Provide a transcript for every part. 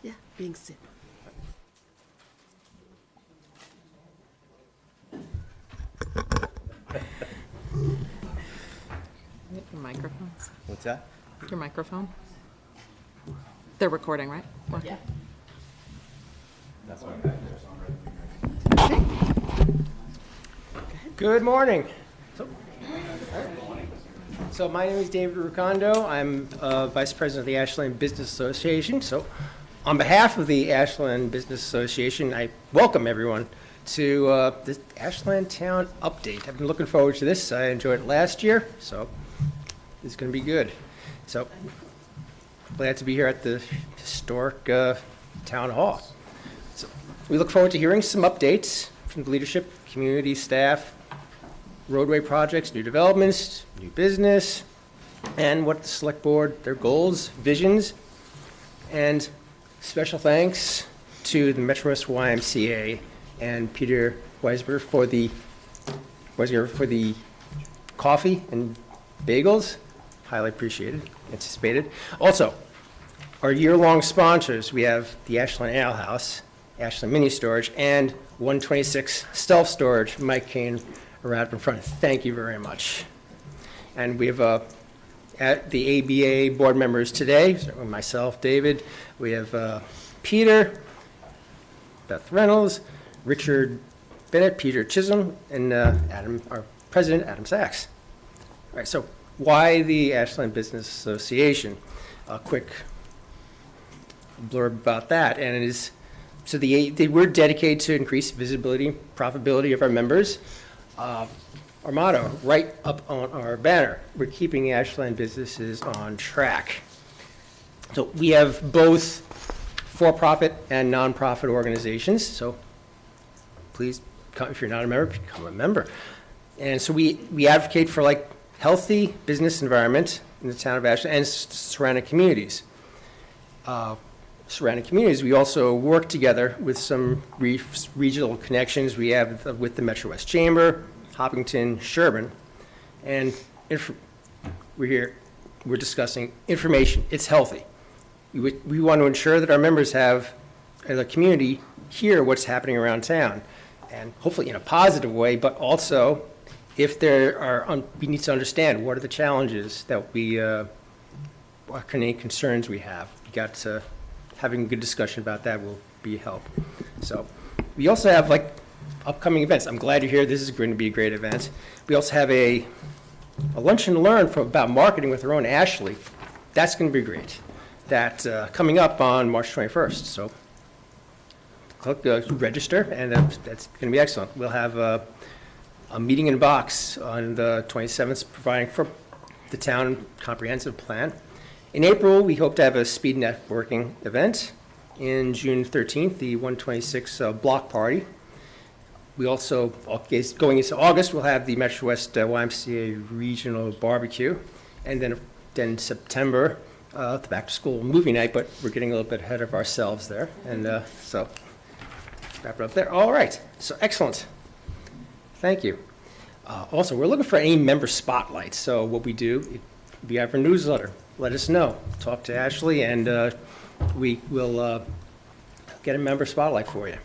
Yeah, being sit. Your microphones. What's that? Your microphone. They're recording, right? Yeah. That's one. Good morning. So my name is David Rucondo. I'm Vice President of the Ashland Business Association. So on behalf of the Ashland Business Association, I welcome everyone to the Ashland Town Update. I've been looking forward to this. I enjoyed it last year, so it's going to be good. So glad to be here at the historic Town Hall. So we look forward to hearing some updates from the leadership, community, staff, roadway projects, new developments, new business, and what the select board, their goals, visions, and special thanks to the MetroWest YMCA and Peter Weisberger for the coffee and bagels. Highly appreciated, anticipated. Also, our year-long sponsors, we have the Ashland Ale House, Ashland Mini Storage, and 126 Stealth Storage, Mike Kane, right up in front. Thank you very much. And we have at the ABA board members today, so myself, David, we have Peter, Beth Reynolds, Richard Bennett, Peter Chisholm, and Adam, our president, Adam Sachs. All right, so why the Ashland Business Association? A quick blurb about that, and it is, so we're dedicated to increase visibility, profitability of our members. Our motto, right up on our banner, we're keeping Ashland businesses on track. So we have both for-profit and non-profit organizations, so please, if you're not a member, become a member. And so we advocate for like healthy business environment in the town of Ashland and surrounding communities. We also work together with some regional connections we have with the MetroWest Chamber, Hopkinton, Sherburne, and we're discussing information. It's healthy. We want to ensure that our members have, the community, hear what's happening around town, and hopefully in a positive way, but also if there are, we need to understand what are the challenges that what any concerns we have. We got to having a good discussion about that will be a help. So we also have like upcoming events. I'm glad you're here. This is going to be a great event. We also have a lunch and learn about marketing with our own Ashley. That's going to be great. That coming up on March 21st. So click register, and that's going to be excellent. We'll have a meeting in a box on the 27th, providing for the town comprehensive plan. In April, we hope to have a speed networking event. In June 13th, the 126 block party. We also, going into August, we'll have the MetroWest YMCA regional barbecue. And then in September, the back to school movie night, but we're getting a little bit ahead of ourselves there. And so wrap it up there. All right, so excellent. Thank you. Also, we're looking for any member spotlights. So what we do, we have our newsletter. Let us know. Talk to Ashley, and we will get a member spotlight for you.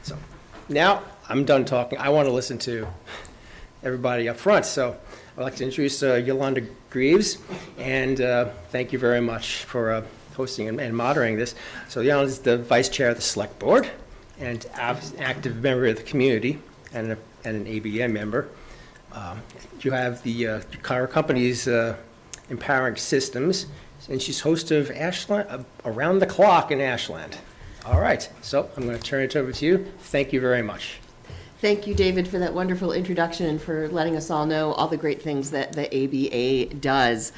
So now I'm done talking. I want to listen to everybody up front. So I'd like to introduce Yolanda Greaves, and thank you very much for hosting and moderating this. So Yolanda is the vice chair of the select board and active member of the community and an ABA member. You have the car company's Empowering Systems, and she's host of Ashland, Around the Clock in Ashland. All right, so I'm going to turn it over to you. Thank you very much. Thank you, David, for that wonderful introduction and for letting us all know all the great things that the ABA does.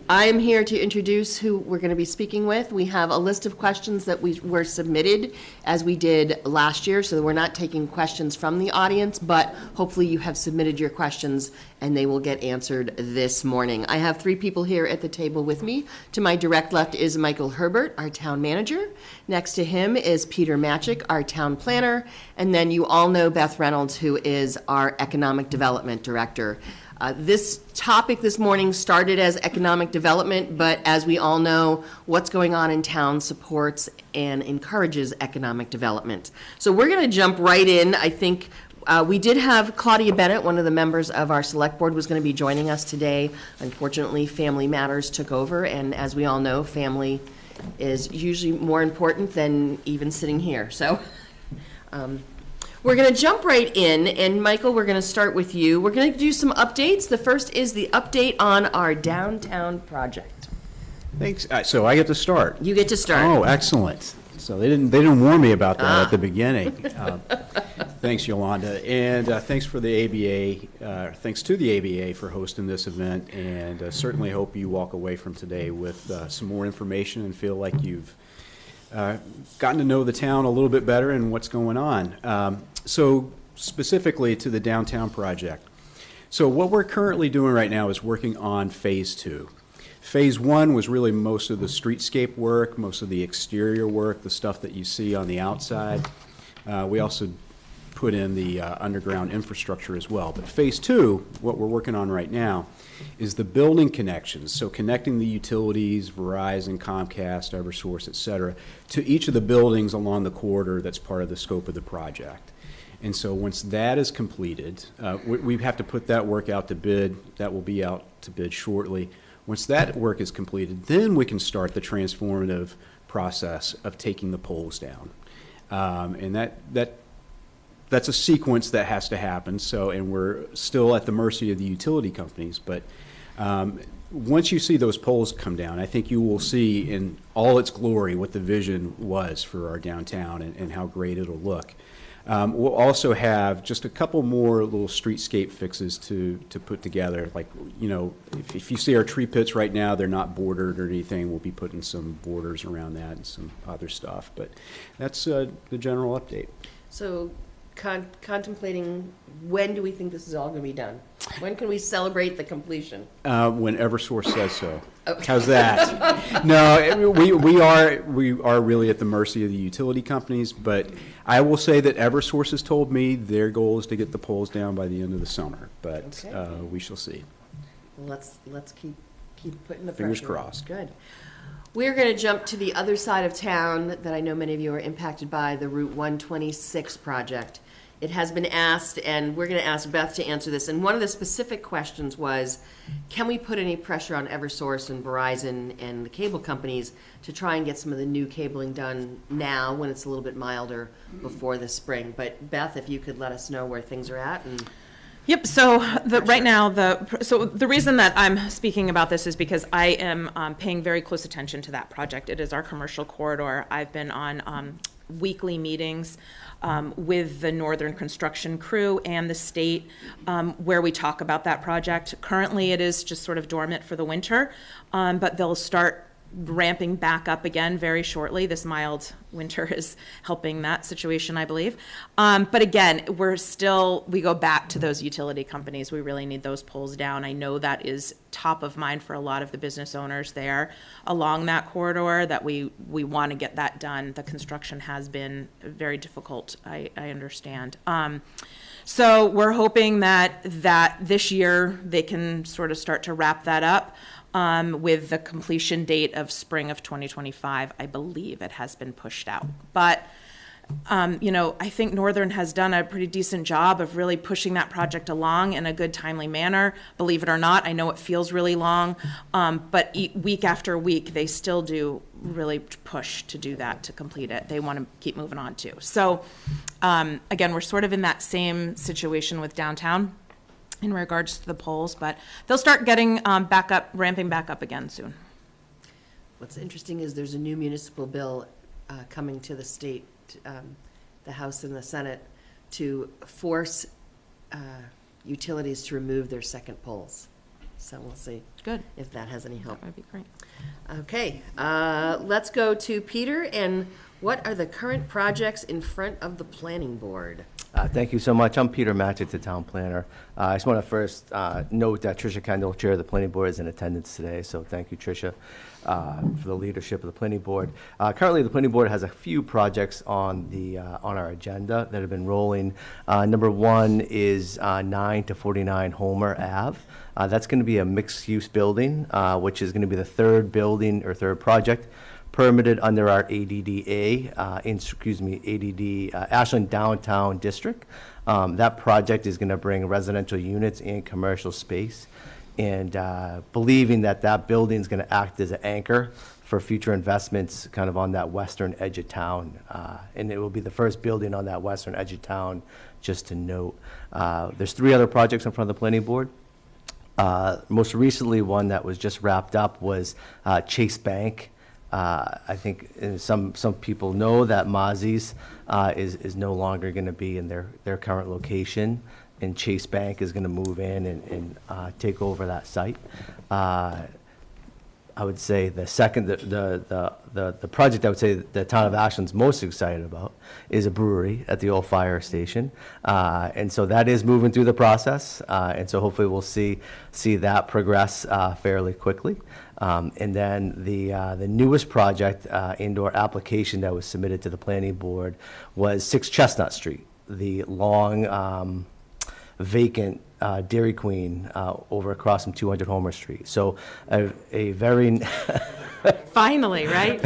I am here to introduce who we're going to be speaking with. We have a list of questions that were submitted as we did last year, so we're not taking questions from the audience, but hopefully you have submitted your questions and they will get answered this morning. I have 3 people here at the table with me. To my direct left is Michael Herbert, our town manager. Next to him is Peter Matchick, our town planner. And then you all know Beth Reynolds, who is our economic development director. This topic this morning started as economic development, but as we all know, what's going on in town supports and encourages economic development. So we're going to jump right in. I think we did have Claudia Bennett, one of the members of our select board, was going to be joining us today. Unfortunately, family matters took over, and as we all know, family is usually more important than even sitting here. So we're going to jump right in, and Michael, we're going to start with you. We're going to do some updates. The first is the update on our downtown project. Thanks. So I get to start. You get to start. Oh, excellent. So they didn't warn me about that at the beginning. Thanks, Yolanda, and thanks for the ABA. Thanks to the ABA for hosting this event, and certainly hope you walk away from today with some more information and feel like you've gotten to know the town a little bit better and what's going on. So specifically to the downtown project. So what we're currently doing right now is working on phase 2. Phase 1 was really most of the streetscape work, most of the exterior work, the stuff that you see on the outside. We also put in the underground infrastructure as well. But phase 2, what we're working on right now, is the building connections. So connecting the utilities, Verizon, Comcast, Eversource, et cetera, to each of the buildings along the corridor that's part of the scope of the project. And so once that is completed, we have to put that work out to bid. That will be out to bid shortly. Once that work is completed, then we can start the transformative process of taking the poles down. And that's a sequence that has to happen. So, and we're still at the mercy of the utility companies. But once you see those poles come down, I think you will see in all its glory what the vision was for our downtown and how great it'll look. We'll also have just a couple more little streetscape fixes to put together. Like, you know, if you see our tree pits right now, they're not bordered or anything. We'll be putting some borders around that and some other stuff. But that's the general update. So contemplating, when do we think this is all going to be done? When can we celebrate the completion? When Eversource says so. Okay. How's that? No, we are really at the mercy of the utility companies, but I will say that Eversource has told me their goal is to get the poles down by the end of the summer, but okay. We shall see. Let's keep putting the Fingers pressure on. crossed. Good. We're going to jump to the other side of town that I know many of you are impacted by, the Route 126 project. It has been asked, and we're going to ask Beth to answer this. And one of the specific questions was, can we put any pressure on Eversource and Verizon and the cable companies to try and get some of the new cabling done now when it's a little bit milder before the spring? But Beth, if you could let us know where things are at. And Yep, so right now, the reason that I'm speaking about this is because I am paying very close attention to that project. It is our commercial corridor. I've been on weekly meetings with the Northern construction crew and the state where we talk about that project. Currently, it is just sort of dormant for the winter, but they'll start ramping back up again very shortly. This mild winter is helping that situation, I believe. But again, we go back to those utility companies. We really need those poles down. I know that is top of mind for a lot of the business owners there along that corridor, that we want to get that done. The construction has been very difficult, I understand. So we're hoping that this year they can sort of start to wrap that up. With the completion date of spring of 2025, I believe it has been pushed out. But, I think Northern has done a pretty decent job of really pushing that project along in a good, timely manner. Believe it or not, I know it feels really long, but week after week, they still do really push to do that, to complete it. They want to keep moving on too. So, again, we're sort of in that same situation with downtown in regards to the polls, but they'll start getting ramping back up again soon. what's interesting is there's a new municipal bill coming to the state, the House and the Senate, to force utilities to remove their second poles. So we'll see Good. if that has any help. That would be great. Okay, let's go to Peter, and what are the current projects in front of the planning board? Thank you so much. I'm Peter Matchett, the town planner. I just want to first note that Tricia Kendall, chair of the planning board, is in attendance today, so thank you, Tricia, for the leadership of the planning board. Currently, the planning board has a few projects on our agenda that have been rolling. Number one is 9 to 49 Homer Ave. That's going to be a mixed-use building, which is going to be the third building or third project permitted under our Ashland Downtown District. That project is going to bring residential units and commercial space, and believing that that building is going to act as an anchor for future investments kind of on that western edge of town. And it will be the first building on that western edge of town, just to note. There's 3 other projects in front of the planning board. Most recently, one that was just wrapped up was Chase Bank. I think some people know that Mozzie's is no longer going to be in their current location, and Chase Bank is going to move in and take over that site. I would say the project I would say the town of Ashland's most excited about is a brewery at the old fire station. And so that is moving through the process. And so hopefully we'll see that progress fairly quickly. And then the newest project, indoor application that was submitted to the planning board was 6 Chestnut Street, the long vacant Dairy Queen over across from 200 Homer Street. So a very Finally, right?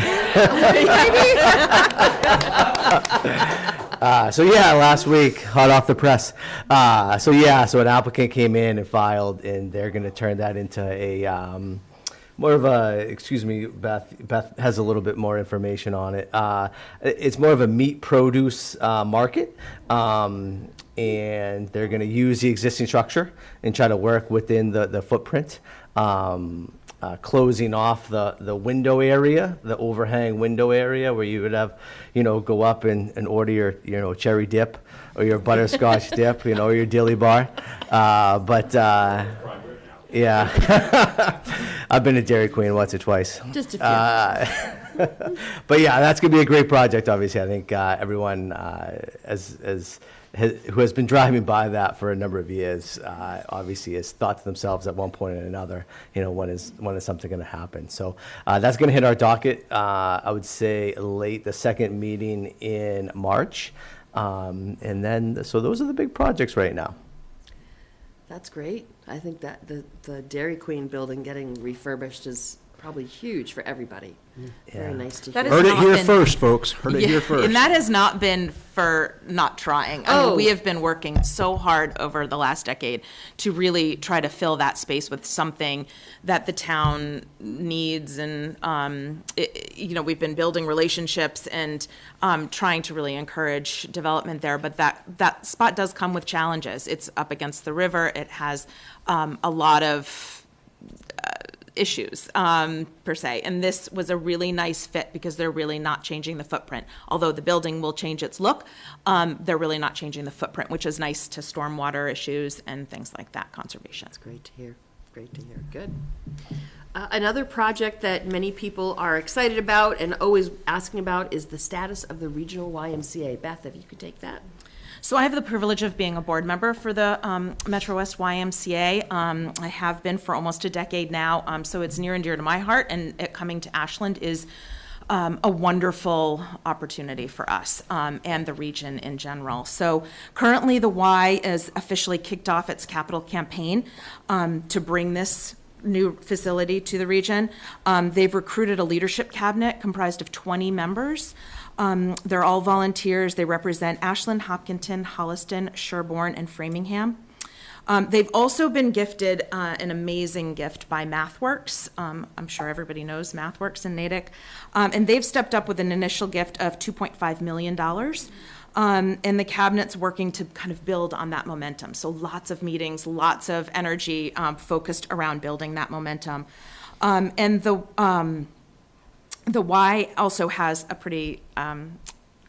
So yeah, last week, hot off the press. So an applicant came in and filed, and they're going to turn that into a more of a, excuse me, Beth has a little bit more information on it. It's more of a meat produce market. And they're going to use the existing structure and try to work within the footprint, closing off the window area, the overhang window area where you would have, go up and order your, cherry dip or your butterscotch dip, or your dilly bar. Yeah, I've been to Dairy Queen once or twice. Just a few. But yeah, that's going to be a great project, obviously. I think everyone who has been driving by that for a number of years, obviously has thought to themselves at one point or another, when is something going to happen? So that's going to hit our docket, I would say, late the second meeting in March. And then, so those are the big projects right now. That's great. I think that the Dairy Queen building getting refurbished is probably huge for everybody. Very nice to That hear. is Heard it not here been- first, folks. Heard it here first. And that has not been for not trying. I mean, we have been working so hard over the last decade to really try to fill that space with something that the town needs. And, we've been building relationships and trying to really encourage development there. But that spot does come with challenges. It's up against the river. It has a lot of issues, per se. And this was a really nice fit because they're really not changing the footprint. Although the building will change its look, they're really not changing the footprint, which is nice to stormwater issues and things like that, conservation. That's great to hear. Great to hear. Good. Another project that many people are excited about and always asking about is the status of the regional YMCA. Beth, if you could take that. So I have the privilege of being a board member for the MetroWest YMCA. I have been for almost a decade now, so it's near and dear to my heart, and it coming to Ashland is a wonderful opportunity for us and the region in general. So currently the Y has officially kicked off its capital campaign to bring this new facility to the region. They've recruited a leadership cabinet comprised of 20 members. They're all volunteers. They represent Ashland, Hopkinton, Holliston, Sherborne, and Framingham. They've also been gifted an amazing gift by MathWorks. I'm sure everybody knows MathWorks in Natick. And they've stepped up with an initial gift of $2.5 million. And the cabinet's working to kind of build on that momentum. So lots of meetings, lots of energy focused around building that momentum. And the Y also has a pretty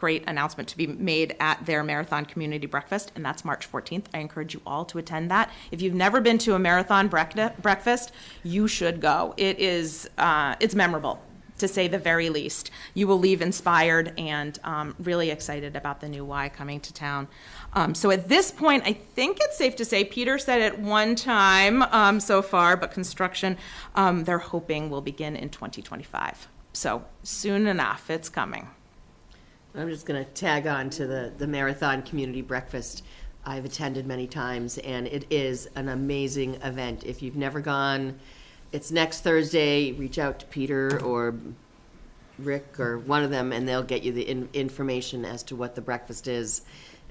great announcement to be made at their Marathon Community Breakfast, and that's March 14th. I encourage you all to attend that. If you've never been to a Marathon breakfast, you should go. It is, it's memorable, to say the very least. You will leave inspired and really excited about the new Y coming to town. So at this point, I think it's safe to say, Peter said it one time so far, but construction, they're hoping will begin in 2025. So soon enough, it's coming. I'm just going to tag on to the Marathon Community Breakfast. I've attended many times, and it is an amazing event. If you've never gone, it's next Thursday. Reach out to Peter or Rick or one of them, and they'll get you the information as to what the breakfast is.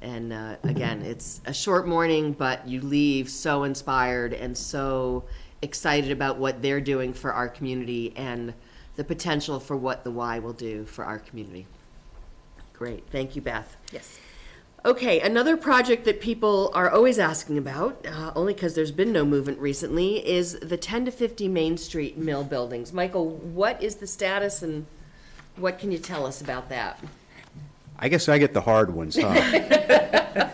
And again, it's a short morning, but you leave so inspired and so excited about what they're doing for our community and the potential for what the Y will do for our community. Great. Thank you, Beth. Yes. Okay, another project that people are always asking about, only because there's been no movement recently, is the 10 to 50 Main Street mill buildings. Michael, what is the status and what can you tell us about that? I guess I get the hard ones, huh?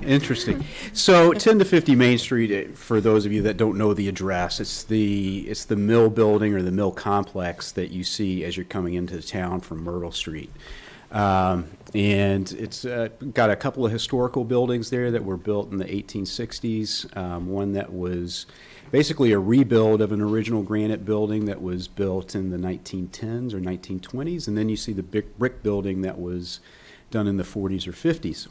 Interesting. So 10 to 50 Main Street, for those of you that don't know the address, it's the mill building or the mill complex that you see as you're coming into the town from Myrtle Street. And it's got a couple of historical buildings there that were built in the 1860s. One that was basically a rebuild of an original granite building that was built in the 1910s or 1920s. And then you see the big brick building that was done in the 40s or 50s.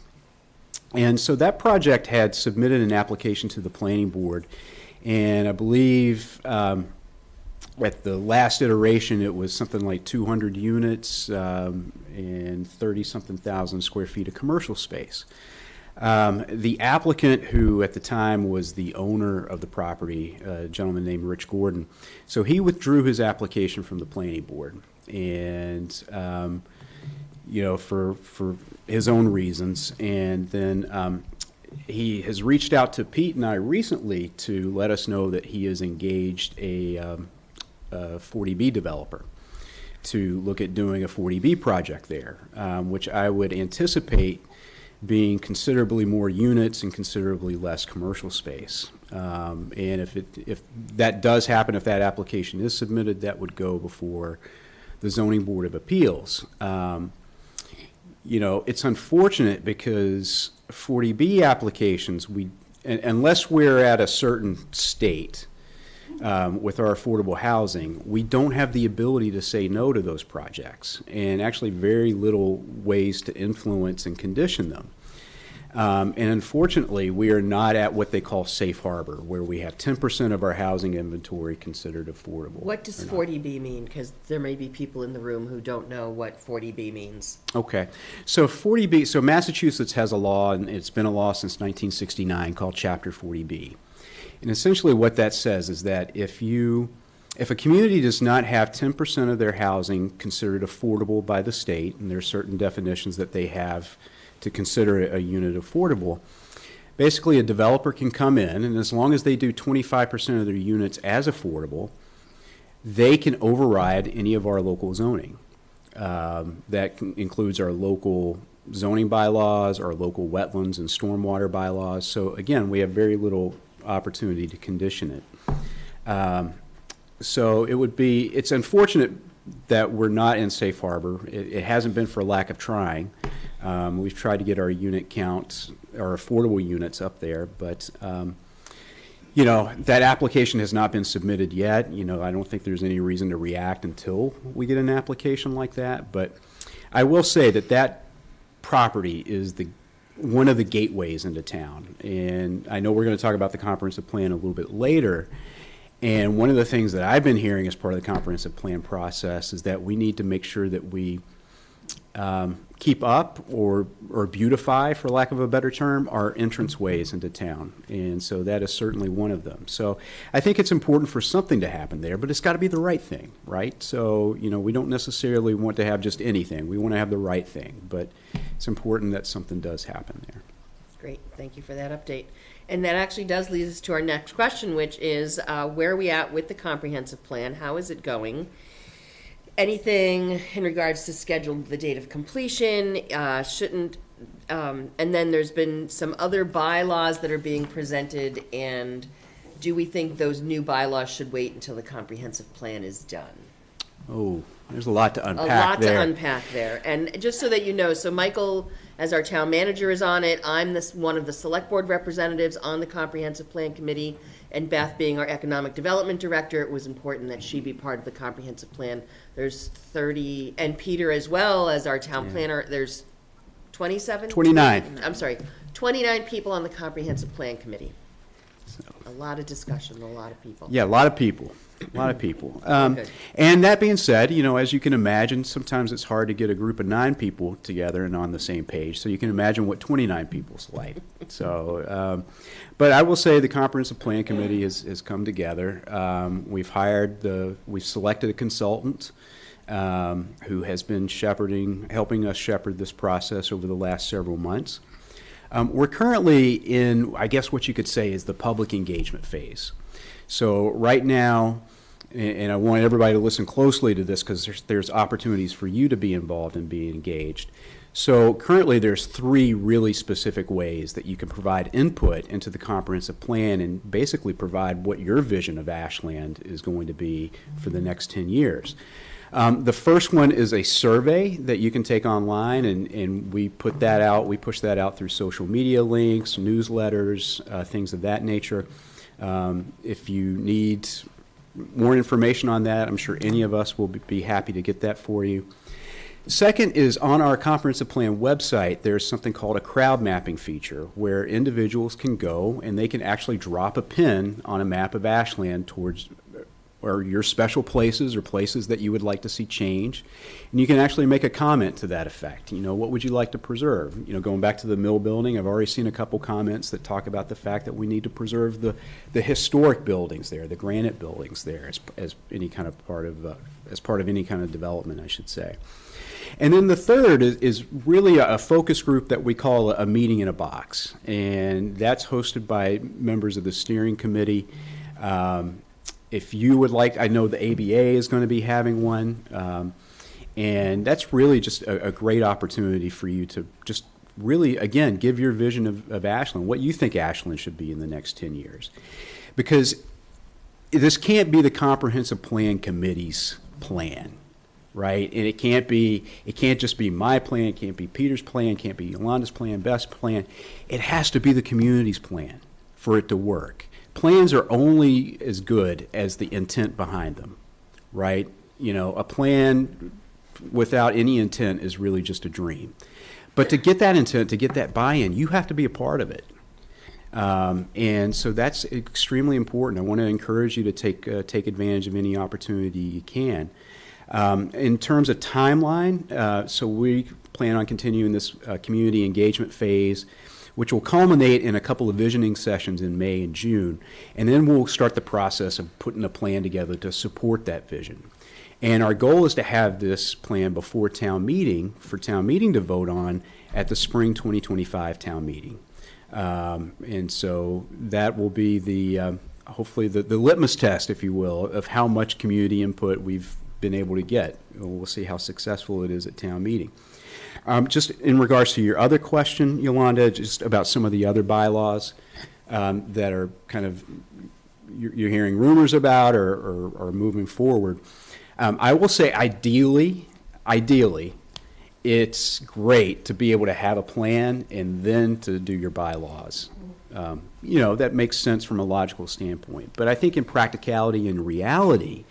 And so that project had submitted an application to the planning board. And I believe at the last iteration, it was something like 200 units and 30-something thousand square feet of commercial space. The applicant, who at the time was the owner of the property, a gentleman named Rich Gordon, so he withdrew his application from the planning board. And, you know, for his own reasons. And then he has reached out to Pete and I recently to let us know that he has engaged a 40B developer to look at doing a 40B project there, which I would anticipate being considerably more units and considerably less commercial space. And if that does happen, if that application is submitted, that would go before the Zoning Board of Appeals. You know, it's unfortunate because 40B applications, unless we're at a certain state with our affordable housing, we don't have the ability to say no to those projects, and actually very little ways to influence and condition them. And unfortunately, we are not at what they call safe harbor, where we have 10% of our housing inventory considered affordable. What does 40B mean? Because there may be people in the room who don't know what 40B means. Okay. So 40B, so Massachusetts has a law, and it's been a law since 1969, called Chapter 40B. And essentially what that says is that if a community does not have 10% of their housing considered affordable by the state, and there are certain definitions that they have to consider a unit affordable, basically a developer can come in, and as long as they do 25% of their units as affordable, they can override any of our local zoning. That includes our local zoning bylaws, our local wetlands and stormwater bylaws. So again, we have very little opportunity to condition it. So it's unfortunate that we're not in safe harbor. It hasn't been for lack of trying. We've tried to get our unit count, our affordable units up there, but you know, that application has not been submitted yet. You know, I don't think there's any reason to react until we get an application like that. But I will say that property is one of the gateways into town. And I know we're going to talk about the comprehensive plan a little bit later. And one of the things that I've been hearing as part of the comprehensive plan process is that we need to make sure that we keep up or beautify, for lack of a better term, our entranceways into town. And so that is certainly one of them. So I think it's important for something to happen there, but it's got to be the right thing, right? So, you know, we don't necessarily want to have just anything. We want to have the right thing, but it's important that something does happen there. Great, thank you for that update. And that actually does lead us to our next question, which is where are we at with the comprehensive plan? How is it going? anything in regards to schedule, the date of completion, shouldn't, and then there's been some other bylaws that are being presented, and do we think those new bylaws should wait until the comprehensive plan is done? Oh, there's a lot to A unpack lot there. to unpack there. And just so that you know, so Michael, as our town manager, is on it. I'm one of the select board representatives on the comprehensive plan committee. And Beth, being our economic development director, it was important that she be part of the comprehensive plan. There's 30, and Peter as well as our town planner, there's 27? 29. I'm sorry, 29 people on the comprehensive plan committee. A lot of discussion, a lot of people. Yeah, a lot of people. A lot of people. Good. And that being said, as you can imagine, sometimes it's hard to get a group of 9 people together and on the same page. So you can imagine what 29 people's like. So, but I will say the Comprehensive Plan Committee has come together. We've selected a consultant who has been helping us shepherd this process over the last several months. We're currently in, I guess what you could say is the public engagement phase. So right now, and I want everybody to listen closely to this because there's opportunities for you to be involved and be engaged. So currently there's 3 really specific ways that you can provide input into the comprehensive plan and basically provide what your vision of Ashland is going to be for the next 10 years. The first one is a survey that you can take online, and we put that out. We push that out through social media links, newsletters, things of that nature. If you need more information on that, I'm sure any of us will be happy to get that for you. Second is on our comprehensive plan website, there's something called a crowd mapping feature where individuals can go and they can actually drop a pin on a map of Ashland towards or your special places or places that you would like to see change. And you can actually make a comment to that effect. What would you like to preserve? Going back to the mill building, I've already seen a couple comments that talk about the fact that we need to preserve the historic buildings there, the granite buildings there as any kind of part of any kind of development, I should say. And then the third is really a focus group that we call a meeting in a box. And that's hosted by members of the steering committee. If you would like, I know the ABA is going to be having one, and that's really just a great opportunity for you to just really, again, give your vision of Ashland, what you think Ashland should be in the next 10 years. Because this can't be the Comprehensive Plan Committee's plan, right? And it can't just be my plan, it can't be Peter's plan, it can't be Yolanda's plan, Beth's plan. It has to be the community's plan for it to work. Plans are only as good as the intent behind them, right? A plan without any intent is really just a dream. But to get that intent, to get that buy-in, you have to be a part of it. And so that's extremely important. I want to encourage you to take advantage of any opportunity you can. In terms of timeline, so we plan on continuing this community engagement phase, which will culminate in a couple of visioning sessions in May and June. And then we'll start the process of putting a plan together to support that vision. And our goal is to have this plan before town meeting, for town meeting to vote on at the spring 2025 town meeting. And so that will be hopefully the litmus test, if you will, of how much community input we've been able to get. We'll see how successful it is at town meeting. Just in regards to your other question, Yolanda, just about some of the other bylaws that are kind of you're hearing rumors about or moving forward. I will say ideally, it's great to be able to have a plan and then to do your bylaws. That makes sense from a logical standpoint. But I think in practicality and reality,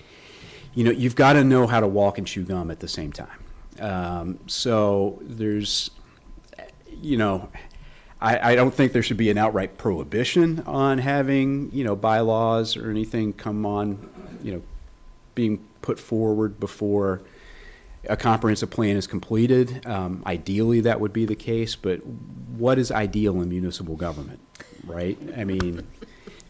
you've got to know how to walk and chew gum at the same time. So there's, I don't think there should be an outright prohibition on having, bylaws or anything come on, being put forward before a comprehensive plan is completed. Ideally, that would be the case, but what is ideal in municipal government, right? I mean,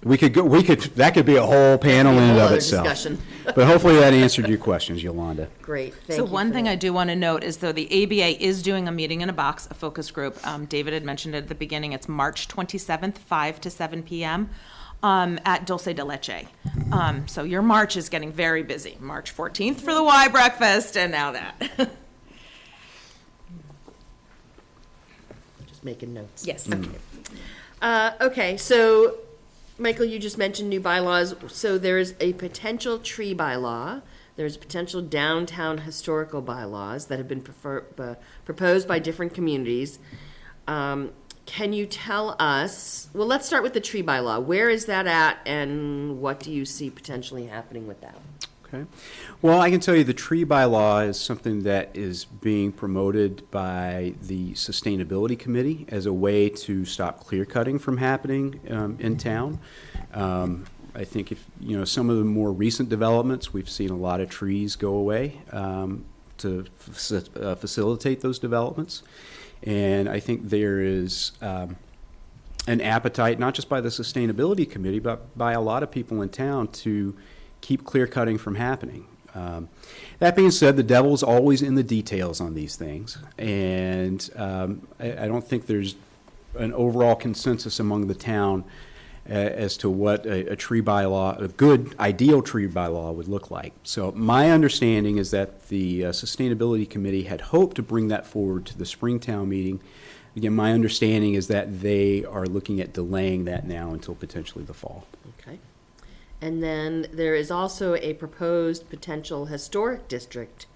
that could be a whole panel in and of itself. Discussion. But hopefully that answered your questions, Yolanda. Great, thank you. So one thing I do want to note is, though, the ABA is doing a meeting in a box, a focus group. David had mentioned it at the beginning. It's March 27th, 5 to 7 p.m. at Dulce de Leche. So your March is getting very busy. March 14th for the Y breakfast, and now that. Just making notes. Yes. Okay, so, Michael, you just mentioned new bylaws. So there's a potential tree bylaw. There's potential downtown historical bylaws that have been proposed by different communities. Can you tell us, well, let's start with the tree bylaw. Where is that at, and what do you see potentially happening with that? Okay. Well, I can tell you the tree bylaw is something that is being promoted by the Sustainability Committee as a way to stop clear cutting from happening in town. I think if, some of the more recent developments, we've seen a lot of trees go away to facilitate those developments. And I think there is an appetite, not just by the Sustainability Committee, but by a lot of people in town to keep clear cutting from happening. That being said, the devil's always in the details on these things. And I don't think there's an overall consensus among the town as to what a tree bylaw, a good, ideal tree bylaw would look like. So my understanding is that the Sustainability Committee had hoped to bring that forward to the Springtown meeting. Again, my understanding is that they are looking at delaying that now until potentially the fall. Okay. And then there is also a proposed potential historic district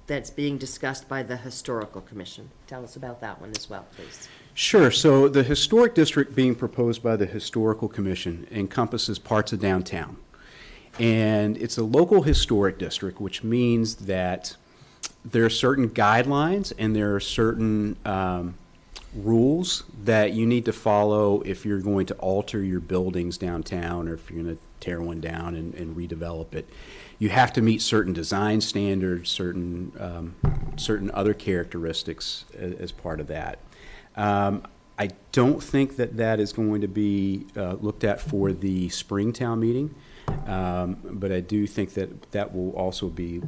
that's being discussed by the Historical Commission. Tell us about that one as well, please. Sure. So the historic district being proposed by the Historical Commission encompasses parts of downtown. And it's a local historic district, which means that there are certain guidelines and there are certain rules that you need to follow if you're going to alter your buildings downtown or if you're going to tear one down and redevelop it. You have to meet certain design standards, certain other characteristics as part of that. I don't think that is going to be looked at for the Springtown meeting, but I do think that will also be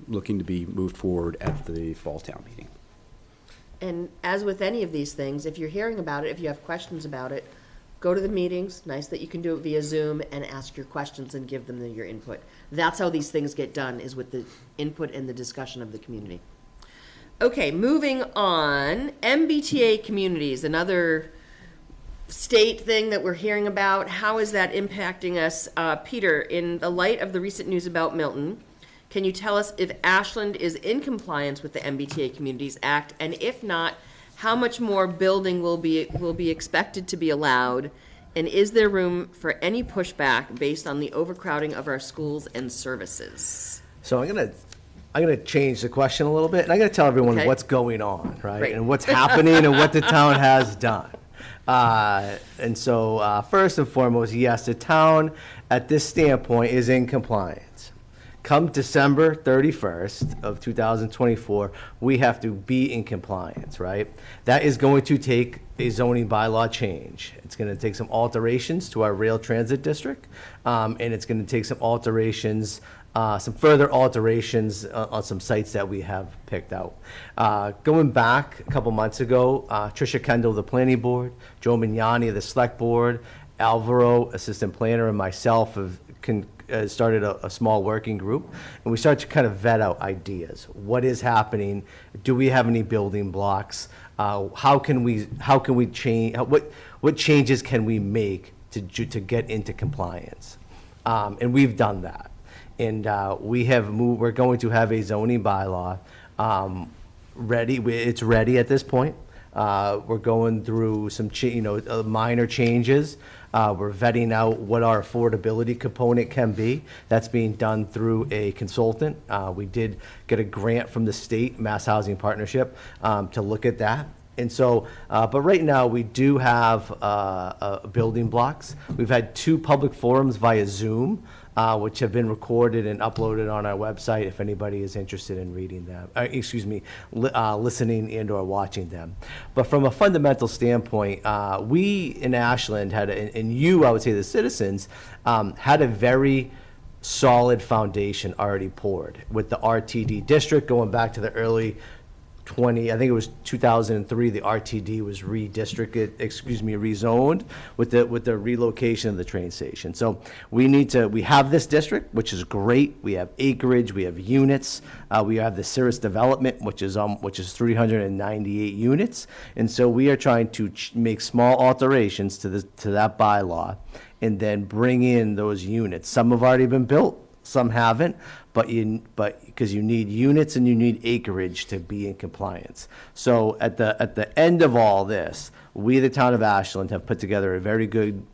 looking to be moved forward at the Falltown meeting. And as with any of these things, if you're hearing about it, if you have questions about it, go to the meetings. Nice that you can do it via Zoom and ask your questions and give them your input. That's how these things get done, is with the input and the discussion of the community. Okay, moving on. MBTA communities, another state thing that we're hearing about. How is that impacting us? Peter, in the light of the recent news about Milton, can you tell us if Ashland is in compliance with the MBTA Communities Act? And if not, how much more building will be expected to be allowed? And is there room for any pushback based on the overcrowding of our schools and services? So I'm gonna change the question a little bit, and I'm gonna tell everyone Okay. what's going on, right? Great. And what's happening and what the town has done. And so first and foremost, yes, the town at this standpoint is in compliance. Come December 31st of 2024, we have to be in compliance, right? That is going to take a zoning bylaw change. It's going to take some alterations to our rail transit district, and it's going to take some alterations, some further alterations on some sites that we have picked out. Going back a couple months ago, Tricia Kendall of the Planning Board, Joe Mignani of the Select Board, Alvaro, Assistant Planner, and myself have started a small working group, and we started to kind of vet out ideas. What is happening? Do we have any building blocks? How can we change? What changes can we make to get into compliance? And we've done that, and we have moved. We're going to have a zoning bylaw ready. It's ready at this point. We're going through some minor changes. We're vetting out what our affordability component can be. That's being done through a consultant. We did get a grant from the state, Mass Housing Partnership, to look at that. And so, but right now we do have building blocks. We've had 2 public forums via Zoom, which have been recorded and uploaded on our website if anybody is interested in reading them, listening and or watching them. But from a fundamental standpoint, we in Ashland had, and you, I would say the citizens, had a very solid foundation already poured with the RTD district going back to the early I think it was 2003, the RTD was rezoned with the relocation of the train station. So we have this district, which is great. We have acreage, we have units. We have the Cirrus development, which is 398 units. And so we are trying to make small alterations to that bylaw and then bring in those units. Some have already been built, some haven't, but because you need units and you need acreage to be in compliance. So at the end of all this, we, the town of Ashland, have put together a very good,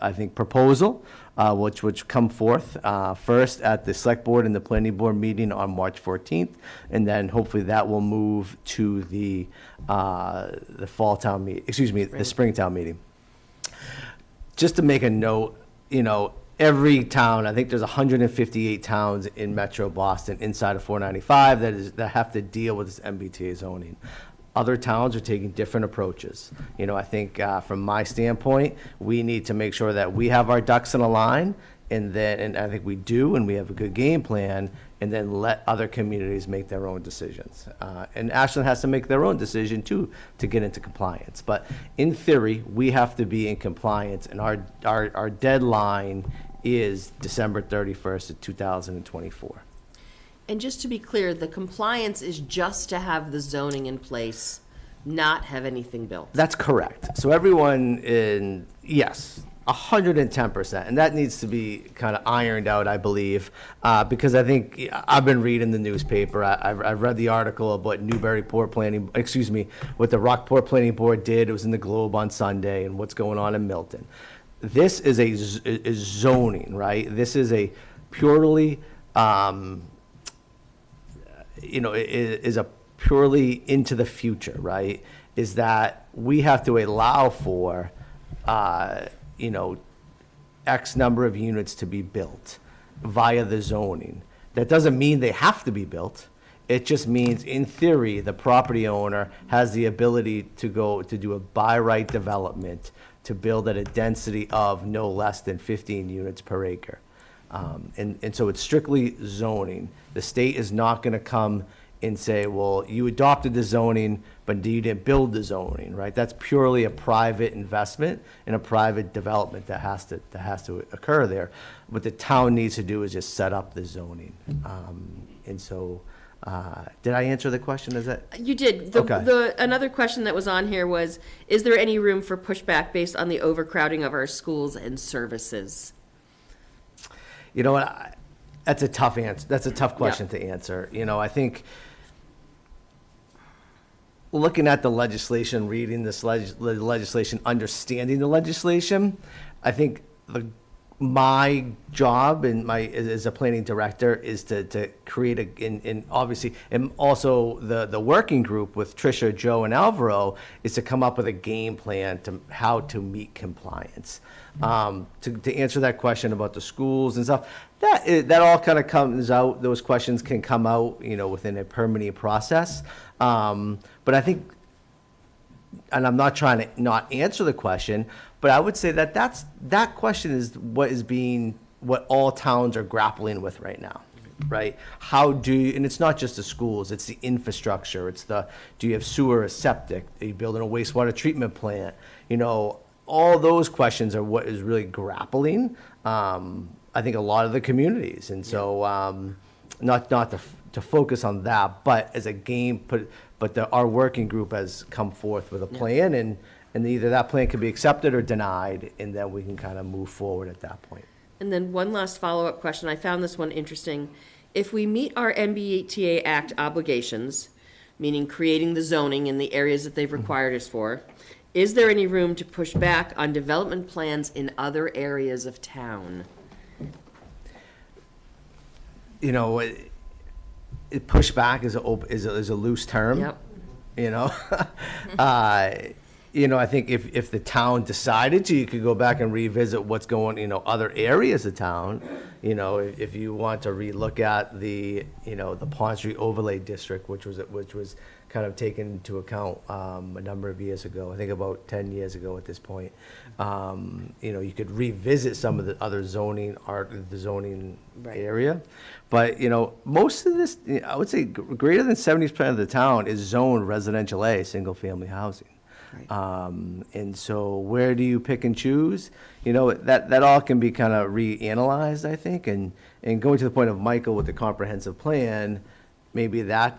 I think, proposal, which come forth first at the select board and the planning board meeting on March 14th, and then hopefully that will move to the fall town meeting, the spring town meeting. Just to make a note, every town, I think there's 158 towns in Metro Boston inside of 495 that have to deal with this MBTA zoning. Other towns are taking different approaches. I think from my standpoint, we need to make sure that we have our ducks in a line, and I think we do, and we have a good game plan, and then let other communities make their own decisions. And Ashland has to make their own decision too to get into compliance. But in theory, we have to be in compliance, and our deadline is December 31st of 2024. And just to be clear, the compliance is just to have the zoning in place, not have anything built. That's correct. So everyone yes, 110%. And that needs to be kind of ironed out, I believe, because I think I've been reading the newspaper. I've read the article of what what the Rockport Planning Board did. It was in the Globe on Sunday, and what's going on in Milton. This is is zoning, right? This is a purely, is a purely into the future, right? Is that we have to allow for, X number of units to be built via the zoning. That doesn't mean they have to be built. It just means, in theory, the property owner has the ability to do a by right development to build at a density of no less than 15 units per acre. And so it's strictly zoning. The state is not going to come and say, well, you adopted the zoning, but you didn't build the zoning, right? That's purely a private investment and a private development that has to occur there. What the town needs to do is just set up the zoning. And so, did I answer the question? Is that? You did. Another question that was on here was, is there any room for pushback based on the overcrowding of our schools and services? You know what? That's a tough answer. That's a tough question to answer. I think looking at the legislation, reading this legislation, understanding the legislation, I think my job as a planning director is to create and obviously, and also the working group with Tricia, Joe, and Alvaro is to come up with a game plan to how to meet compliance. To answer that question about the schools and stuff, that all kind of comes out. Those questions can come out, within a permitting process. But I think, and I'm not trying to not answer the question, but I would say that question is what all towns are grappling with right now, right? And it's not just the schools, it's the infrastructure, do you have sewer or septic? Are you building a wastewater treatment plant? All those questions are what is really grappling, I think, a lot of the communities. And so, not to focus on that, but as a game, our working group has come forth with a plan, and either that plan can be accepted or denied, and then we can kind of move forward at that point. And then one last follow-up question. I found this one interesting. If we meet our MBTA Act obligations, meaning creating the zoning in the areas that they've required us for, is there any room to push back on development plans in other areas of town? Pushback is a loose term. Yep. I think if the town decided to, you could go back and revisit what's going, other areas of town. If you want to relook at the Pond Street Overlay District, which was kind of taken into account a number of years ago. I think about 10 years ago at this point. You could revisit some of the other zoning area. But, most of this, I would say greater than 70% of the town is zoned residential A, single-family housing. And so where do you pick and choose? That all can be kind of reanalyzed, I think, and going to the point of Michael with the comprehensive plan, maybe that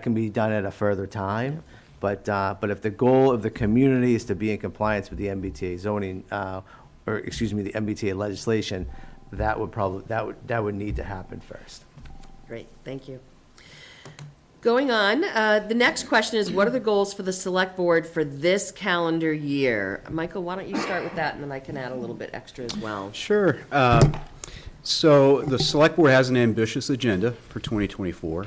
can be done at a further time. But if the goal of the community is to be in compliance with the MBTA zoning, the MBTA legislation, that would need to happen first. Great, thank you. Going on, the next question is, what are the goals for the select board for this calendar year? Michael, why don't you start with that, and then I can add a little bit extra as well. Sure. So the select board has an ambitious agenda for 2024.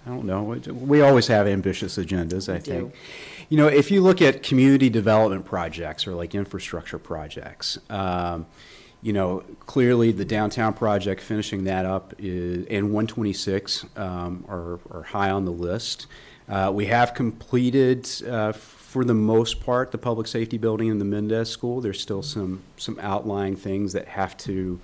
I don't know. We always have ambitious agendas, I think. If you look at community development projects or like infrastructure projects, clearly the downtown project, finishing that up, and 126 are high on the list. We have completed, for the most part, the public safety building in the Mendez School. There's still some outlying things that have to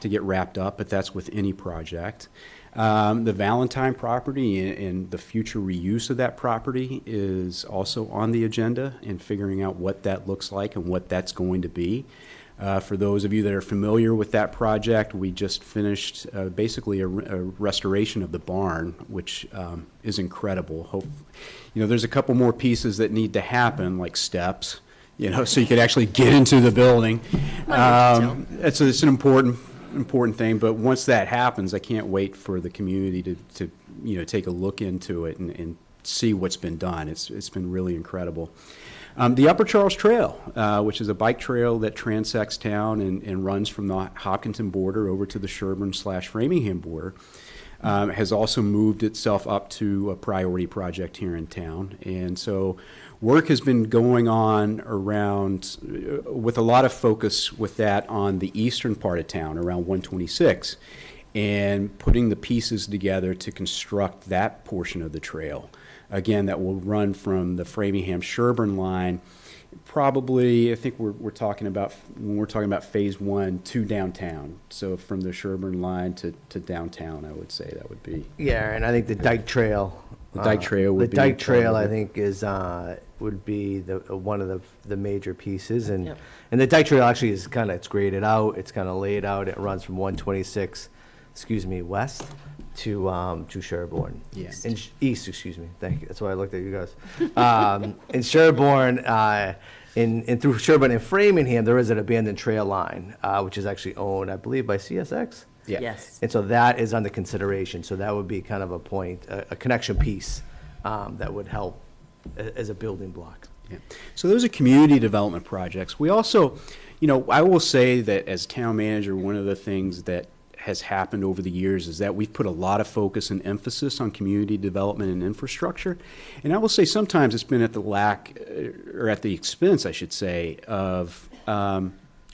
get wrapped up, but that's with any project. The Valentine property and the future reuse of that property is also on the agenda, and figuring out what that looks like and what that's going to be. For those of you that are familiar with that project, we just finished basically a restoration of the barn, which is incredible. There's a couple more pieces that need to happen, like steps, so you could actually get into the building. It's an important thing, but once that happens, I can't wait for the community to take a look into it and see what's been done. It's been really incredible. The Upper Charles Trail, which is a bike trail that transects town and runs from the Hopkinton border over to the Sherburne/Framingham border, has also moved itself up to a priority project here in town. And so work has been going on around, with a lot of focus with that on the eastern part of town, around 126, and putting the pieces together to construct that portion of the trail. Again, that will run from the Framingham-Sherburne line, probably, I think we're talking about, when we're talking about phase 1, to downtown. So from the Sherburne line to downtown, I would say that would be. Yeah, and I think the Dyke Trail. The Dyke Trail would be. The Dyke Trail, I think, would be one of the major pieces. And the Dyke Trail actually is it's graded out, it's kind of laid out. It runs from 126, west to Sherburne. Yes. East, thank you. That's why I looked at you guys. In Sherburne, and through Sherburne and Framingham, there is an abandoned trail line, which is actually owned, I believe, by CSX. Yeah. Yes. And so that is under consideration. So that would be kind of a point, a connection piece that would help as a building block. Yeah. So those are community development projects. We also, I will say that as town manager, one of the things that has happened over the years is that we've put a lot of focus and emphasis on community development and infrastructure. And I will say sometimes it's been at the or at the expense, I should say, of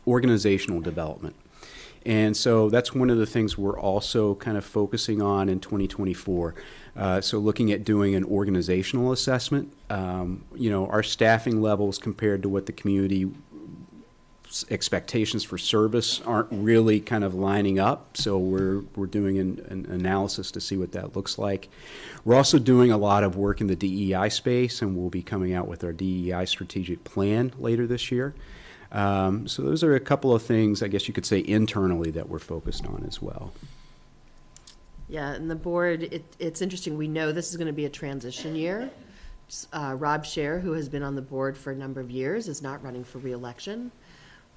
organizational development. And so that's one of the things we're also kind of focusing on in 2024. So looking at doing an organizational assessment, our staffing levels compared to what the community expectations for service aren't really kind of lining up. So we're doing an analysis to see what that looks like. We're also doing a lot of work in the DEI space, and we'll be coming out with our DEI strategic plan later this year. So those are a couple of things, I guess you could say, internally that we're focused on as well. Yeah, and the board, it's interesting. We know this is going to be a transition year. Rob Scher, who has been on the board for a number of years, is not running for re-election.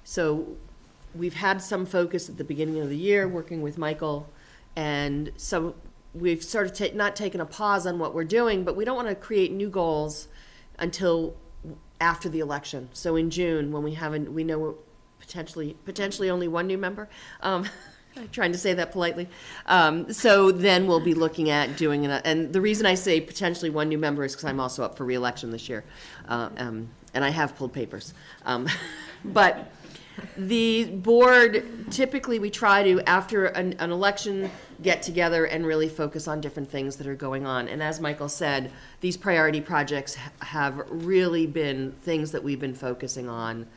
So we've had some focus at the beginning of the year working with Michael, and so we've sort of not taken a pause on what we're doing, but we don't want to create new goals until after the election. So in June, when we know potentially only one new member. I'm trying to say that politely. So then we'll be looking at doing and the reason I say potentially one new member is because I'm also up for re-election this year, and I have pulled papers. But The board, typically, we try to, after an election, get together and really focus on different things that are going on. And as Michael said, these priority projects have really been things that we've been focusing on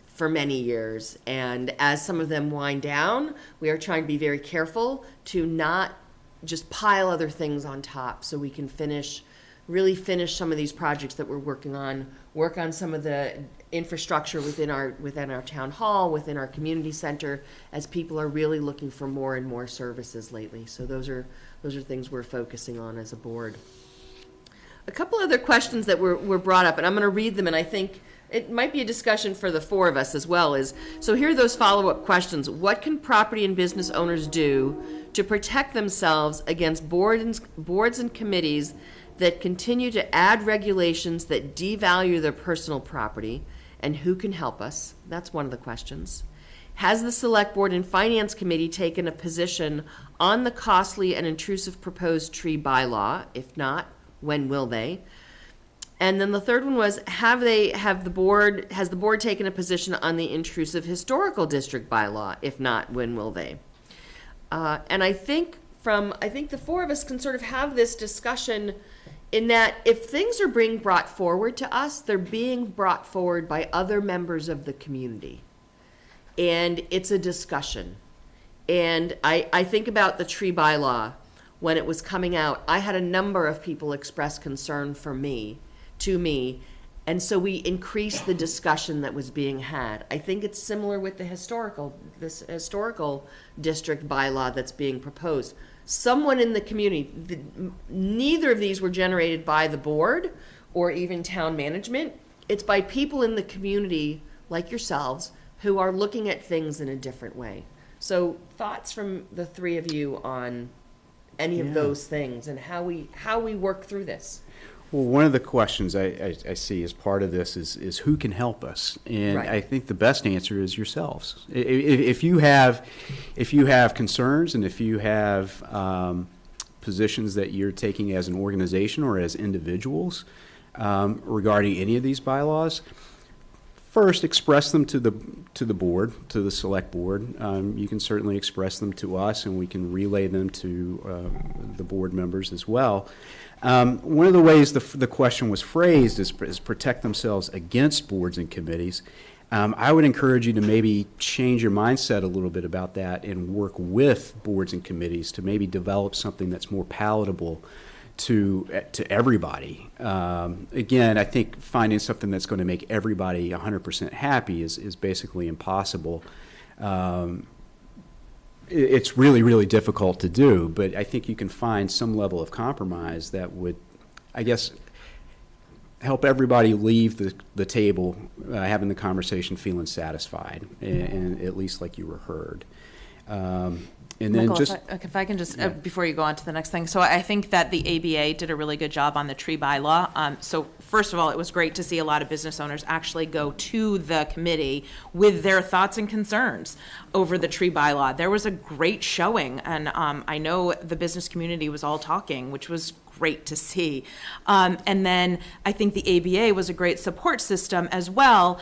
for many years. And as some of them wind down, we are trying to be very careful to not just pile other things on top, so we can really finish some of these projects that we're working on, work on some of the infrastructure within our town hall, within our community center, as people are really looking for more and more services lately. So those are things we're focusing on as a board. A couple other questions that were brought up, and I'm going to read them, and I think it might be a discussion for the four of us as well. So here are those follow-up questions. What can property and business owners do to protect themselves against boards and committees that continue to add regulations that devalue their personal property, and who can help us? That's one of the questions. Has the Select Board and Finance Committee taken a position on the costly and intrusive proposed tree bylaw? If not, when will they? And then the third one was, has the board taken a position on the intrusive historical district bylaw? If not, when will they? And I think the four of us can sort of have this discussion in that if things are being brought forward to us, they're being brought forward by other members of the community. And it's a discussion. And I think about the tree bylaw when it was coming out. I had a number of people express concern to me, and so we increased the discussion that was being had. I think it's similar with this historical district bylaw that's being proposed. Someone in the community, neither of these were generated by the board or even town management. It's by people in the community like yourselves who are looking at things in a different way. So thoughts from the three of you on any of those things and how we work through this? Well, one of the questions I see as part of this is who can help us, and Right. I think the best answer is yourselves. If you have concerns and if you have positions that you're taking as an organization or as individuals regarding any of these bylaws, first express them to the board, to the select board. You can certainly express them to us, and we can relay them to the board members as well. One of the ways the question was phrased is protect themselves against boards and committees. I would encourage you to maybe change your mindset a little bit about that and work with boards and committees to maybe develop something that's more palatable to everybody. Again, I think finding something that's going to make everybody 100% happy is basically impossible. It's really, really difficult to do, but I think you can find some level of compromise that would, I guess, help everybody leave the table having the conversation feeling satisfied and at least like you were heard. And then Michael, just if I can just, before you go on to the next thing, so I think that the ABA did a really good job on the tree bylaw. So first of all, it was great to see a lot of business owners actually go to the committee with their thoughts and concerns over the tree bylaw. There was a great showing, and I know the business community was all talking, which was great to see. And then I think the ABA was a great support system as well,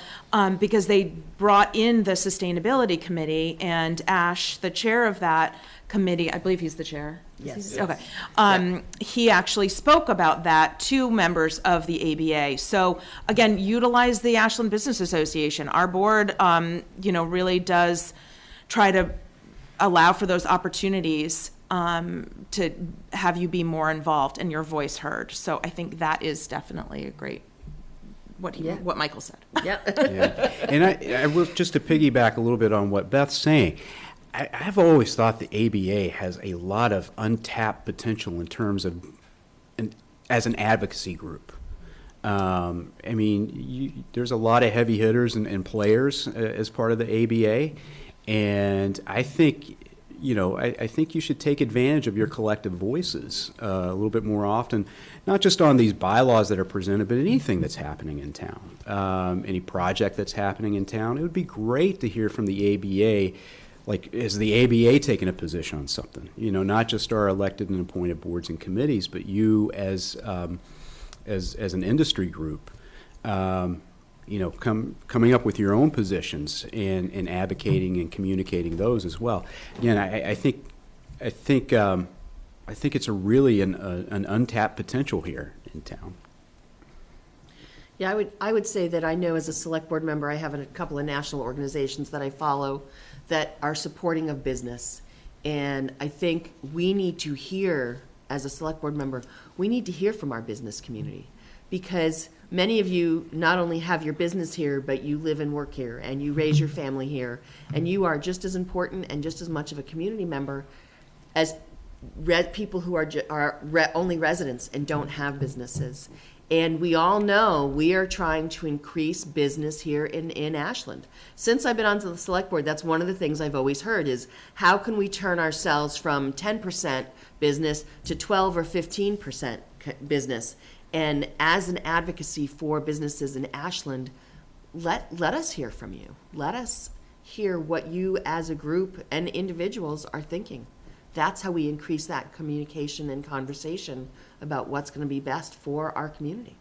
because they brought in the Sustainability Committee, and Ash, the chair of that committee, I believe he's the chair. Yes. Okay. He actually spoke about that to members of the ABA. So again, utilize the Ashland Business Association. Our board, really does try to allow for those opportunities to have you be more involved and your voice heard. So I think that is definitely a great, what Michael said. Yeah. yeah. And I will, just to piggyback a little bit on what Beth's saying, I've always thought the ABA has a lot of untapped potential in terms of, as an advocacy group. There's a lot of heavy hitters and players as part of the ABA, and I think, I think you should take advantage of your collective voices a little bit more often, not just on these bylaws that are presented, but anything that's happening in town, any project that's happening in town. It would be great to hear from the ABA. Like, is the ABA taking a position on something? Not just our elected and appointed boards and committees, but you as an industry group. coming up with your own positions and advocating and communicating those as well. Again, I think it's a really an untapped potential here in town. Yeah, I would say that I know as a select board member, I have a couple of national organizations that I follow that are supporting of business. And I think we need to hear, as a select board member, we need to hear from our business community. Because many of you not only have your business here, but you live and work here, and you raise your family here, and you are just as important and just as much of a community member as people who are only residents and don't have businesses. And we all know we are trying to increase business here in Ashland. Since I've been on the select board, that's one of the things I've always heard is how can we turn ourselves from 10% business to 12 or 15% business? And as an advocacy for businesses in Ashland, let us hear from you. Let us hear what you as a group and individuals are thinking. That's how we increase that communication and conversation about what's going to be best for our community.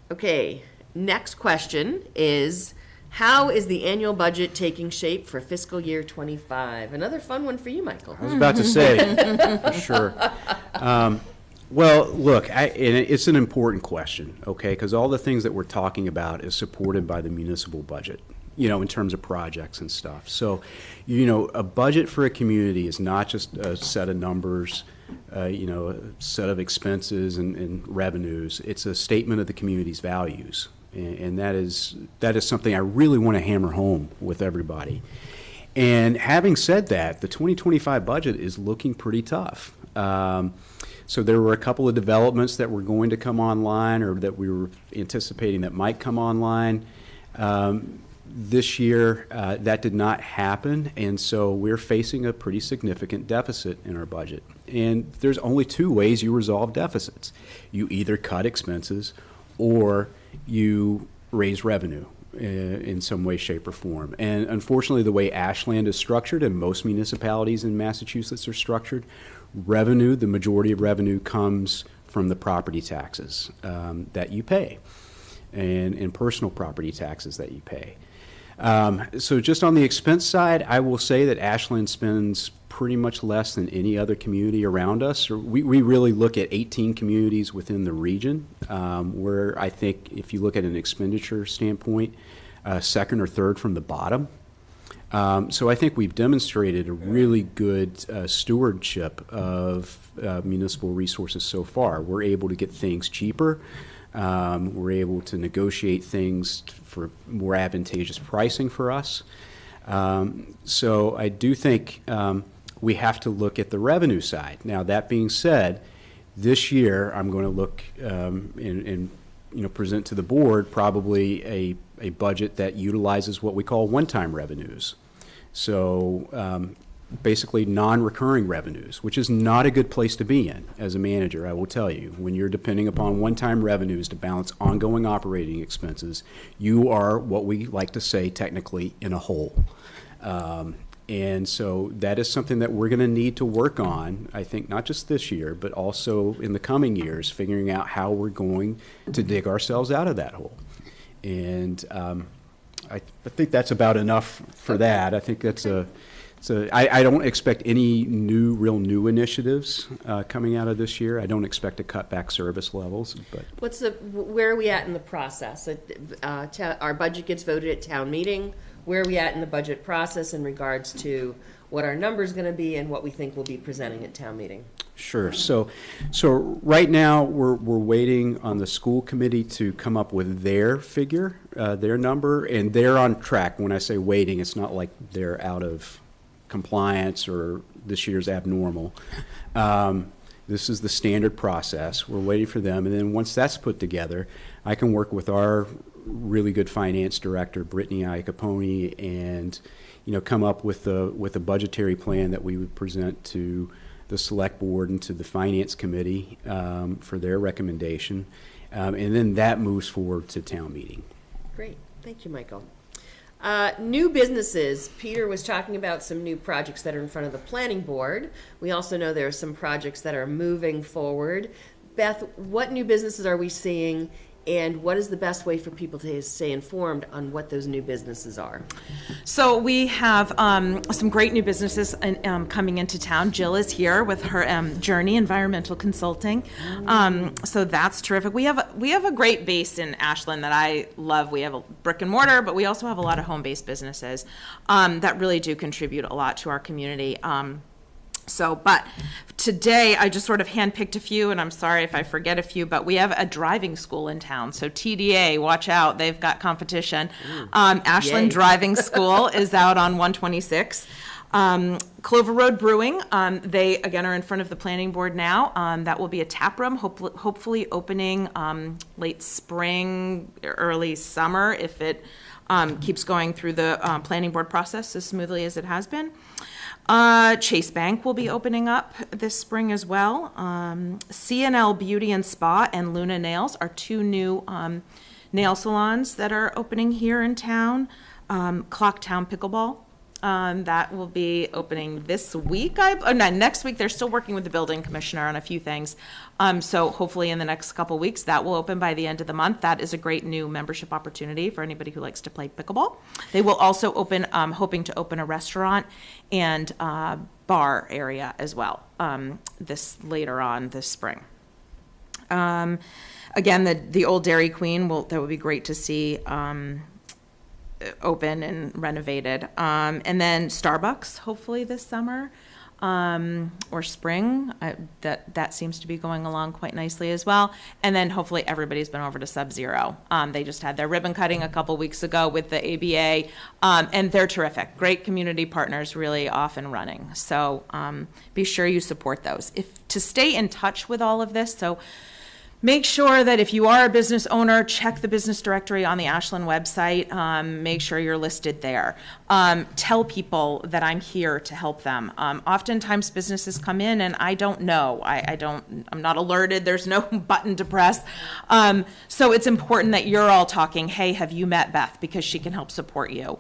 Okay, next question is, how is the annual budget taking shape for fiscal year 25? Another fun one for you, Michael. I was about to say, for sure. Well, look, and it's an important question, okay, because all the things that we're talking about is supported by the municipal budget, in terms of projects and stuff. So, a budget for a community is not just a set of numbers, a set of expenses and revenues. It's a statement of the community's values, and that is something I really want to hammer home with everybody. And having said that, the 2025 budget is looking pretty tough. So there were a couple of developments that were going to come online or that we were anticipating that might come online. This year, that did not happen, and so we're facing a pretty significant deficit in our budget. And there's only two ways you resolve deficits. You either cut expenses or you raise revenue in some way, shape, or form. And unfortunately, the way Ashland is structured and most municipalities in Massachusetts are structured, the majority of revenue comes from the property taxes that you pay and personal property taxes that you pay. So just on the expense side, I will say that Ashland spends pretty much less than any other community around us. We really look at 18 communities within the region, where I think if you look at an expenditure standpoint, second or third from the bottom. So I think we've demonstrated a really good stewardship of municipal resources so far. We're able to get things cheaper. We're able to negotiate things for more advantageous pricing for us. So I do think we have to look at the revenue side. Now, that being said, this year I'm going to look and present to the board probably a budget that utilizes what we call one-time revenues. So basically non-recurring revenues, which is not a good place to be in as a manager, I will tell you. When you're depending upon one-time revenues to balance ongoing operating expenses, you are what we like to say technically in a hole. And so that is something that we're going to need to work on, I think, not just this year, but also in the coming years, figuring out how we're going to dig ourselves out of that hole. And I think that's about enough for that. I think that's I don't expect any real new initiatives coming out of this year. I don't expect to cut back service levels. But where are we at in the process? Our budget gets voted at town meeting. Where are we at in the budget process in regards to what our number's going to be and what we think we'll be presenting at town meeting? Sure. So right now we're waiting on the school committee to come up with their figure, their number, and they're on track. When I say waiting, it's not like they're out of compliance or this year's abnormal. This is the standard process. We're waiting for them, and then once that's put together, I can work with our really good finance director, Brittany Iacopone, and come up with a budgetary plan that we would present to the select board and to the finance committee for their recommendation, and then that moves forward to town meeting. Great, thank you, Michael. New businesses. Peter was talking about some new projects that are in front of the planning board. We also know there are some projects that are moving forward. Beth, what new businesses are we seeing And what is the best way for people to stay informed on what those new businesses are? So we have some great new businesses coming into town. Jill is here with her Journey Environmental Consulting. So that's terrific. We have a great base in Ashland that I love. We have a brick and mortar, but we also have a lot of home-based businesses that really do contribute a lot to our community. But today I just sort of handpicked a few, and I'm sorry if I forget a few, but we have a driving school in town. So TDA, watch out, they've got competition. Ashland Yay. Driving School is out on 126. Clover Road Brewing, they again are in front of the planning board now. That will be a tap room, hopefully opening late spring, early summer, if it keeps going through the planning board process as smoothly as it has been. Chase Bank will be opening up this spring as well. CNL Beauty and Spa and Luna Nails are two new nail salons that are opening here in town. Clocktown Pickleball, that will be opening this week. Next week. They're still working with the building commissioner on a few things. So hopefully in the next couple weeks that will open by the end of the month. That is a great new membership opportunity for anybody who likes to play pickleball. They will also open, hoping to open a restaurant and bar area as well this later on this spring. Again, the old Dairy Queen that would be great to see open and renovated. And then Starbucks, hopefully this summer or spring. That seems to be going along quite nicely as well. And then hopefully everybody's been over to Sub-Zero. They just had their ribbon cutting a couple weeks ago with the ABA, and they're terrific. Great community partners, really off and running. So be sure you support those. To stay in touch with all of this, so make sure that if you are a business owner, check the business directory on the Ashland website. Make sure you're listed there. Tell people that I'm here to help them. Oftentimes businesses come in and I don't know. I'm not alerted. There's no button to press. So it's important that you're all talking, hey, have you met Beth? Because she can help support you.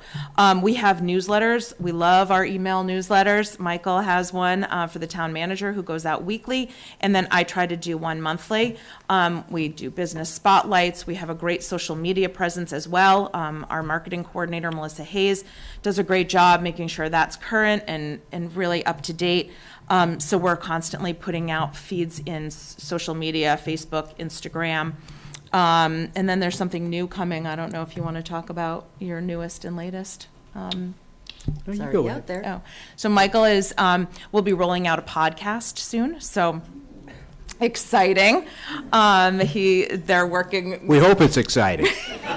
We have newsletters. We love our email newsletters. Michael has one for the town manager who goes out weekly. And then I try to do one monthly. We do business spotlights. We have a great social media presence as well. Our marketing coordinator, Melissa Hayes, does a great job making sure that's current and really up to date. So we're constantly putting out feeds in social media, Facebook, Instagram. And then there's something new coming. I don't know if you want to talk about your newest and latest. It's already out there. Oh, so Michael will be rolling out a podcast soon. So exciting. They're working. We hope it's exciting.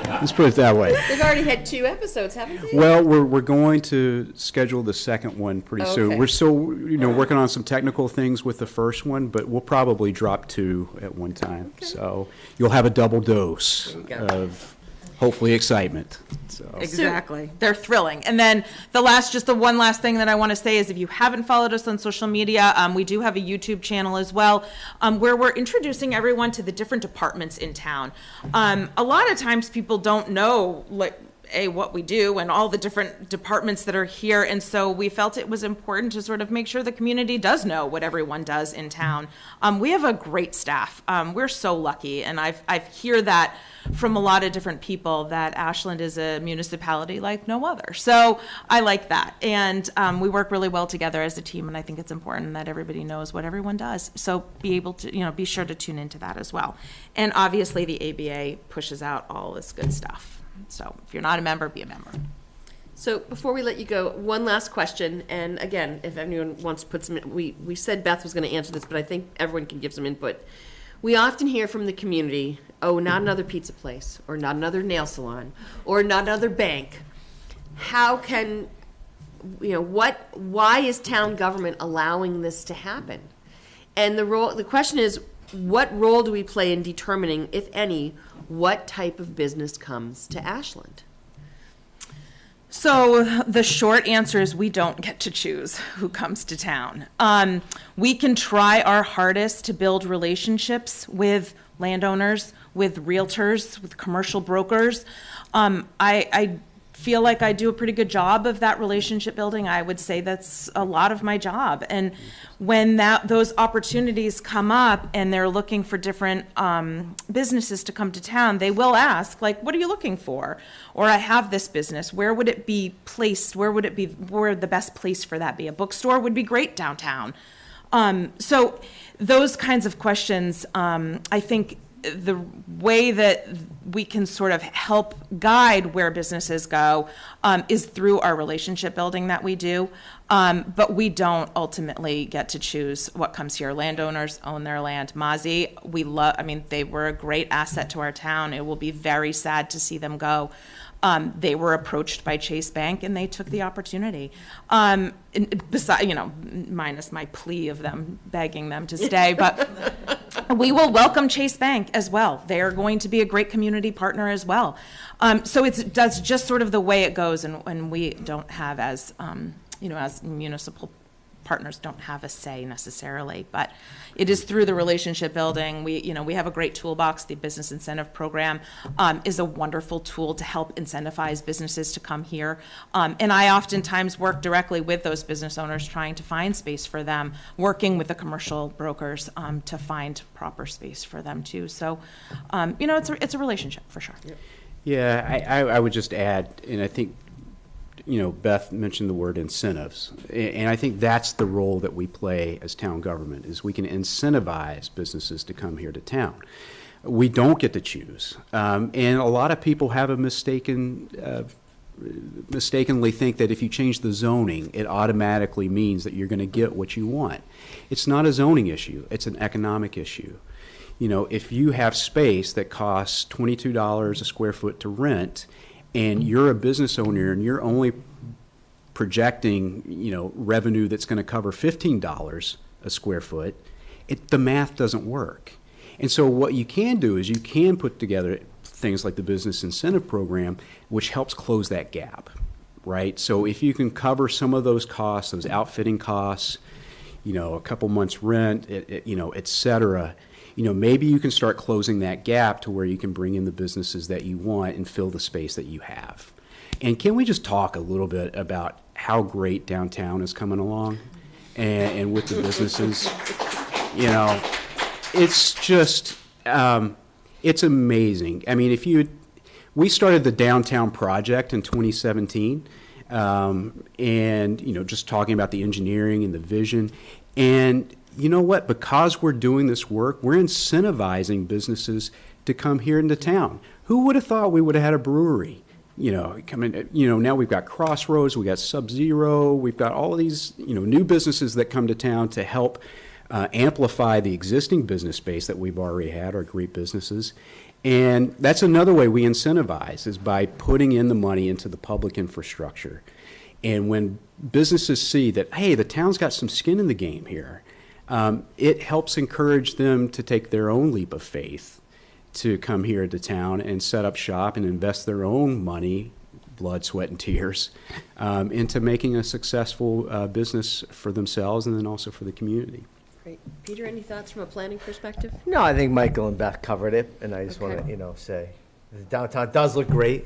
Let's put it that way. They've already had 2 episodes, haven't they? Well, we're going to schedule the second one pretty soon. Okay. We're still, working on some technical things with the first one, but we'll probably drop 2 at one time. Okay. So you'll have a double dose There you go. of hopefully excitement. So. Exactly. They're thrilling. And then just the one last thing that I want to say is if you haven't followed us on social media, we do have a YouTube channel as well, where we're introducing everyone to the different departments in town. A lot of times people don't know, what we do and all the different departments that are here. And so we felt it was important to sort of make sure the community does know what everyone does in town. We have a great staff. We're so lucky. And I've hear that from a lot of different people that Ashland is a municipality like no other. So I like that. And we work really well together as a team. And I think it's important that everybody knows what everyone does. So be sure to tune into that as well. And obviously the ABA pushes out all this good stuff. So if you're not a member, be a member. So before we let you go, one last question, and again, if anyone wants to put some, we said Beth was going to answer this, but I think everyone can give some input. We often hear from the community, oh, not another pizza place, or not another nail salon, or not another bank. How can, why is town government allowing this to happen? And the question is, what role do we play in determining, if any, what type of business comes to Ashland? So the short answer is we don't get to choose who comes to town. We can try our hardest to build relationships with landowners, with realtors, with commercial brokers. I feel like I do a pretty good job of that relationship building. I would say that's a lot of my job. And when those opportunities come up and they're looking for different businesses to come to town, they will ask, like, what are you looking for? Or I have this business. Where would it be placed? Where would the best place for that be? A bookstore would be great downtown. So those kinds of questions, I think the way that we can sort of help guide where businesses go is through our relationship building that we do. But we don't ultimately get to choose what comes here. Landowners own their land. Mozzie, they were a great asset to our town. It will be very sad to see them go. They were approached by Chase Bank and they took the opportunity. Minus my plea of them begging them to stay, but we will welcome Chase Bank as well. They are going to be a great community partner as well. So that's just sort of the way it goes, and we don't have as municipal partners don't have a say necessarily, but it is through the relationship building. We have a great toolbox. The business incentive program is a wonderful tool to help incentivize businesses to come here. And I oftentimes work directly with those business owners trying to find space for them, working with the commercial brokers to find proper space for them too. So, it's a relationship for sure. Yeah, I would just add, and I think, Beth mentioned the word incentives, and I think that's the role that we play as town government, is we can incentivize businesses to come here to town. We don't get to choose, and a lot of people have a mistakenly think that if you change the zoning, it automatically means that you're going to get what you want. It's not a zoning issue, it's an economic issue. If you have space that costs $22 a square foot to rent, and you're a business owner and you're only projecting, revenue that's going to cover $15 a square foot, the math doesn't work. And so what you can do is you can put together things like the business incentive program, which helps close that gap, right? So if you can cover some of those costs, those outfitting costs, a couple months rent, et cetera, maybe you can start closing that gap to where you can bring in the businesses that you want and fill the space that you have. And can we just talk a little bit about how great downtown is coming along and with the businesses? It's just, it's amazing. I mean, we started the downtown project in 2017, and, just talking about the engineering and the vision. And you know what? Because we're doing this work, we're incentivizing businesses to come here into town. Who would have thought we would have had a brewery? Coming. Now we've got Crossroads, we got Sub-Zero, we've got all of these, new businesses that come to town to help amplify the existing business space that we've already had, our great businesses. And that's another way we incentivize, is by putting in the money into the public infrastructure. And when businesses see that, hey, the town's got some skin in the game here, it helps encourage them to take their own leap of faith to come here to town and set up shop and invest their own money, blood, sweat, and tears into making a successful business for themselves and then also for the community. Great. Peter, any thoughts from a planning perspective? No, I think Michael and Beth covered it, and I just want to, say the downtown does look great.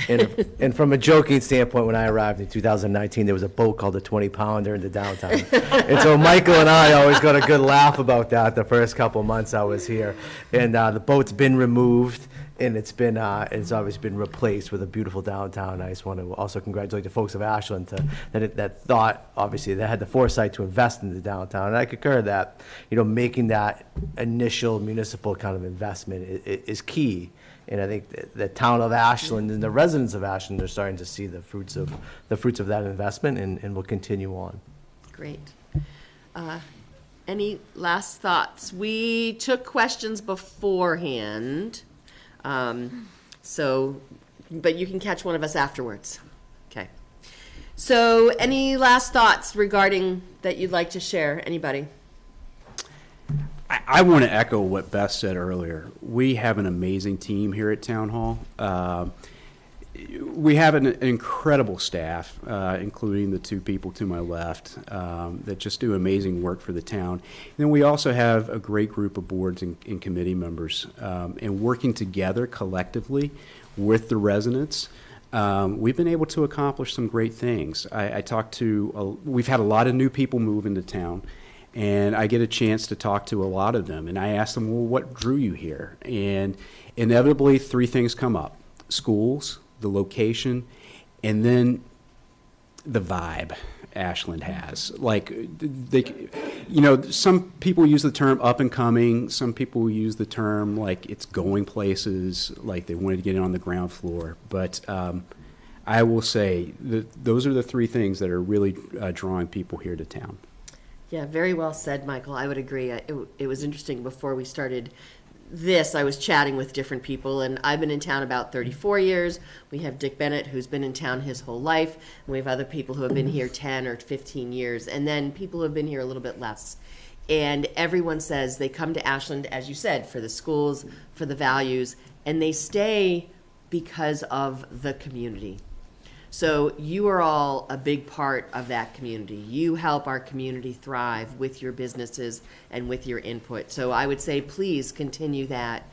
And from a joking standpoint, when I arrived in 2019, there was a boat called the 20-pounder in the downtown. And so Michael and I always got a good laugh about that the first couple months I was here. And the boat's been removed, and it's obviously been replaced with a beautiful downtown. I just want to also congratulate the folks of Ashland that thought, obviously, they had the foresight to invest in the downtown. And I concur that, making that initial municipal kind of investment is key. And I think the town of Ashland and the residents of Ashland are starting to see the fruits of that investment, and will continue on. Great. Any last thoughts? We took questions beforehand, but you can catch one of us afterwards. Okay. So any last thoughts regarding that you'd like to share? Anybody? I want to echo what Beth said earlier. We have an amazing team here at Town Hall. We have an incredible staff, including the two people to my left, that just do amazing work for the town. And then we also have a great group of boards and committee members, and working together collectively with the residents we've been able to accomplish some great things. I talked to, we've had a lot of new people move into town, and I get a chance to talk to a lot of them, and I ask them, well, what drew you here? And inevitably, three things come up: schools, the location, and then the vibe Ashland has. Like, they, you know, some people use the term up and coming, some people use the term like it's going places, like they wanted to get in on the ground floor. But I will say that those are the three things that are really drawing people here to town. Yeah, very well said, Michael. I would agree. It was interesting before we started this, I was chatting with different people, and I've been in town about 34 years. We have Dick Bennett, who's been in town his whole life, and we have other people who have been here 10 or 15 years, and then people who have been here a little bit less. And everyone says they come to Ashland, as you said, for the schools, for the values, and they stay because of the community. So you are all a big part of that community. You help our community thrive with your businesses and with your input. So I would say please continue that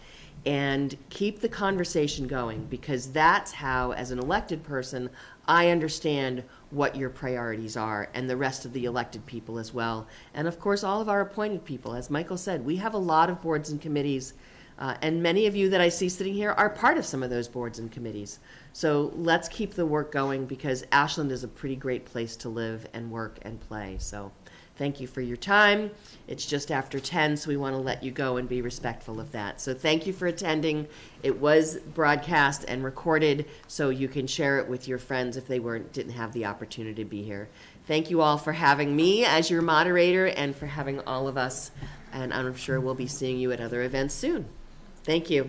and keep the conversation going, because that's how, as an elected person, I understand what your priorities are, and the rest of the elected people as well. And of course, all of our appointed people. As Michael said, we have a lot of boards and committees, and many of you that I see sitting here are part of some of those boards and committees. So let's keep the work going, because Ashland is a pretty great place to live and work and play. So thank you for your time. It's just after 10, so we want to let you go and be respectful of that. So thank you for attending. It was broadcast and recorded, so you can share it with your friends if they didn't have the opportunity to be here. Thank you all for having me as your moderator and for having all of us. And I'm sure we'll be seeing you at other events soon. Thank you.